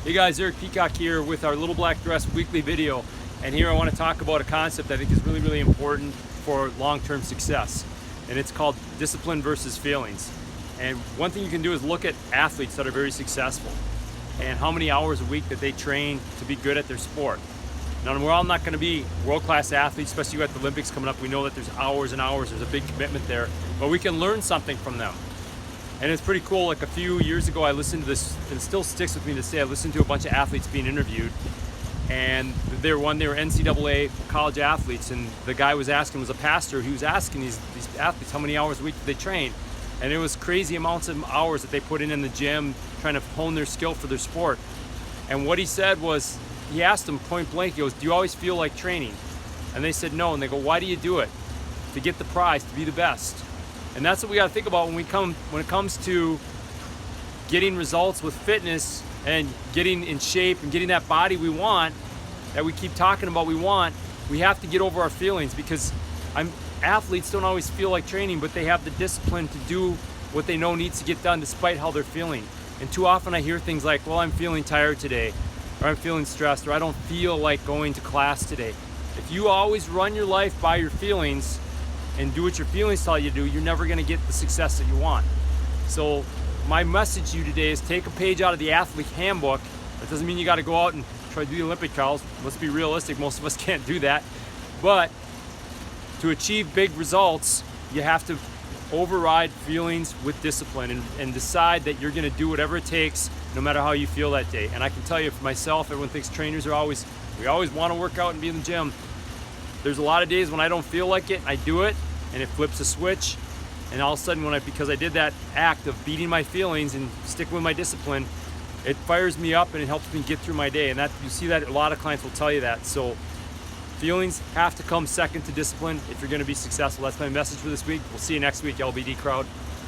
Hey guys, Eric Peacock here with our Little Black Dress weekly video, and here I want to talk about a concept I think is really important for long-term success, and it's called discipline versus feelings. And one thing you can do is look at athletes that are very successful and how many hours a week that they train to be good at their sport. Now, we're all not going to be world-class athletes, especially at the Olympics coming up. We know that there's hours and hours, there's a big commitment there, but we can learn something from them. And it's pretty cool. Like a few years ago, I listened to this, and it still sticks with me to this day. I listened to a bunch of athletes being interviewed, and they were NCAA college athletes, and the guy was a pastor, he was asking these athletes how many hours a week did they train, and it was crazy amounts of hours that they put in the gym trying to hone their skill for their sport. And what he said was, he asked them point blank, he goes, "Do you always feel like training?" And they said no, and they go, "Why do you do it?" "To get the prize, to be the best." And that's what we got to think about when it comes to getting results with fitness and getting in shape and getting that body we want, that we keep talking about we have to get over our feelings, because athletes don't always feel like training, but they have the discipline to do what they know needs to get done despite how they're feeling. And too often I hear things like, "Well, I'm feeling tired today," or "I'm feeling stressed," or "I don't feel like going to class today." If you always run your life by your feelings and do what your feelings tell you to do, you're never going to get the success that you want. So my message to you today is take a page out of the athlete handbook. That doesn't mean you got to go out and try to do the Olympic trials. Let's be realistic, most of us can't do that. But to achieve big results, you have to override feelings with discipline and decide that you're going to do whatever it takes, no matter how you feel that day. And I can tell you, for myself, everyone thinks trainers are we always want to work out and be in the gym. There's a lot of days when I don't feel like it, I do it, and it flips a switch. And all of a sudden, because I did that act of beating my feelings and sticking with my discipline, it fires me up and it helps me get through my day. And that, you see that a lot of clients will tell you that. So feelings have to come second to discipline if you're going to be successful. That's my message for this week. We'll see you next week, LBD crowd.